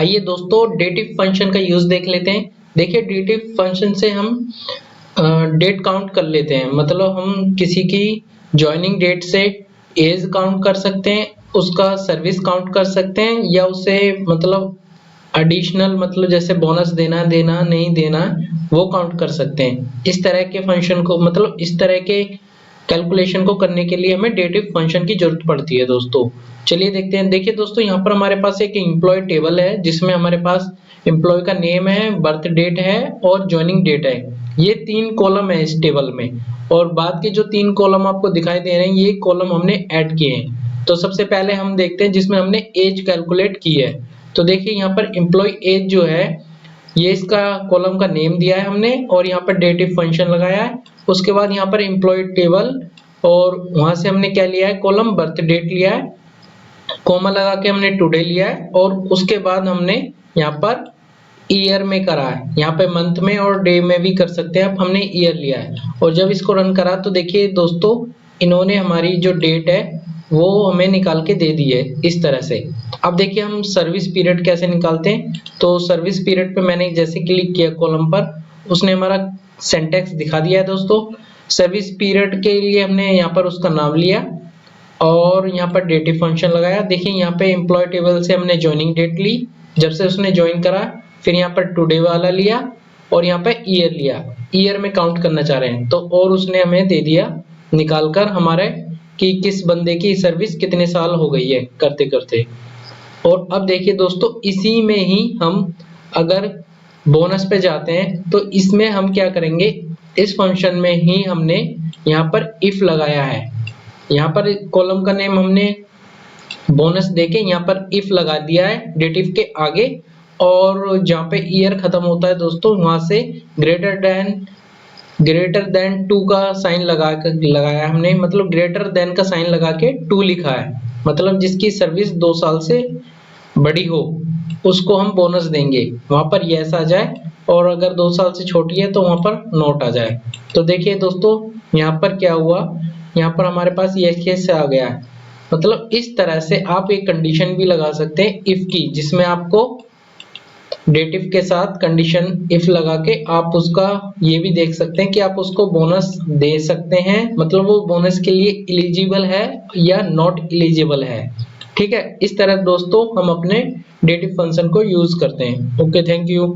आइए दोस्तों dative function का यूज देख लेते हैं। देखिए डेटिव फंक्शन से हम डेट काउंट कर लेते हैं, मतलब हम किसी की ज्वाइनिंग डेट से एज काउंट कर सकते हैं, उसका सर्विस काउंट कर सकते हैं, या उसे मतलब एडिशनल मतलब जैसे बोनस देना देना नहीं देना वो काउंट कर सकते हैं। इस तरह के फंक्शन को मतलब इस तरह के कैलकुलेशन को करने के लिए हमें डेटिव फंक्शन की जरूरत पड़ती है दोस्तों। चलिए देखते हैं। देखिए दोस्तों यहाँ पर हमारे पास एक एम्प्लॉय टेबल है जिसमें हमारे पास एम्प्लॉय का नेम है, बर्थ डेट है और ज्वाइनिंग डेट है। ये 3 कॉलम है इस टेबल में, और बाद के जो 3 कॉलम आपको दिखाई दे रहे हैं ये कॉलम हमने ऐड किए हैं। तो सबसे पहले हम देखते हैं जिसमें हमने एज कैलकुलेट की है। तो देखिए यहाँ पर एम्प्लॉय एज जो है ये इसका कॉलम का नेम दिया है हमने, और यहाँ पर डेटिव फंक्शन लगाया है। उसके बाद यहाँ पर एम्प्लॉय टेबल, और वहां से हमने क्या लिया है, कॉलम बर्थ डेट लिया है, कॉमा लगा के हमने टुडे लिया है, और उसके बाद हमने यहाँ पर ईयर में करा है। यहाँ पे मंथ में और डे में भी कर सकते हैं, अब हमने ईयर लिया है। और जब इसको रन करा तो देखिए दोस्तों इन्होंने हमारी जो डेट है वो हमें निकाल के दे दी है इस तरह से। अब देखिए हम सर्विस पीरियड कैसे निकालते हैं। तो सर्विस पीरियड पे मैंने जैसे क्लिक किया कॉलम पर, उसने हमारा सिंटैक्स दिखा दिया है दोस्तों। सर्विस पीरियड के लिए हमने यहाँ पर उसका नाम लिया और यहाँ पर डेटिव फंक्शन लगाया। देखिए यहाँ पे एम्प्लॉय टेबल से हमने ज्वाइनिंग डेट ली जब से उसने ज्वाइन करा, फिर यहाँ पर टुडे वाला लिया और यहाँ पे ईयर लिया, ईयर में काउंट करना चाह रहे हैं तो, और उसने हमें दे दिया निकाल कर हमारे कि किस बंदे की सर्विस कितने साल हो गई है करते करते। और अब देखिए दोस्तों इसी में ही हम अगर बोनस पे जाते हैं तो इसमें हम क्या करेंगे, इस फंक्शन में ही हमने यहाँ पर इफ लगाया है। यहाँ पर कॉलम का नेम हमने बोनस देके यहाँ पर इफ लगा दिया है डेटिव के आगे, और जहाँ पे ईयर खत्म होता है दोस्तों वहां से ग्रेटर देन 2 का साइन लगाया हमने, मतलब ग्रेटर देन का साइन लगा के 2 लिखा है, मतलब जिसकी सर्विस 2 साल से बड़ी हो उसको हम बोनस देंगे, वहां पर यस आ जाए, और अगर 2 साल से छोटी है तो वहां पर नोट आ जाए। तो देखिए दोस्तों यहाँ पर क्या हुआ, यहाँ पर हमारे पास यस आ गया है। मतलब इस तरह से आप एक कंडीशन भी लगा सकते हैं इफ की, जिसमें आपको डेटिव के साथ कंडीशन इफ लगा के आप उसका ये भी देख सकते हैं कि आप उसको बोनस दे सकते हैं, मतलब वो बोनस के लिए एलिजिबल है या नॉट एलिजिबल है। ठीक है, इस तरह दोस्तों हम अपने डेटिव फंक्शन को यूज करते हैं। Okay, thank you.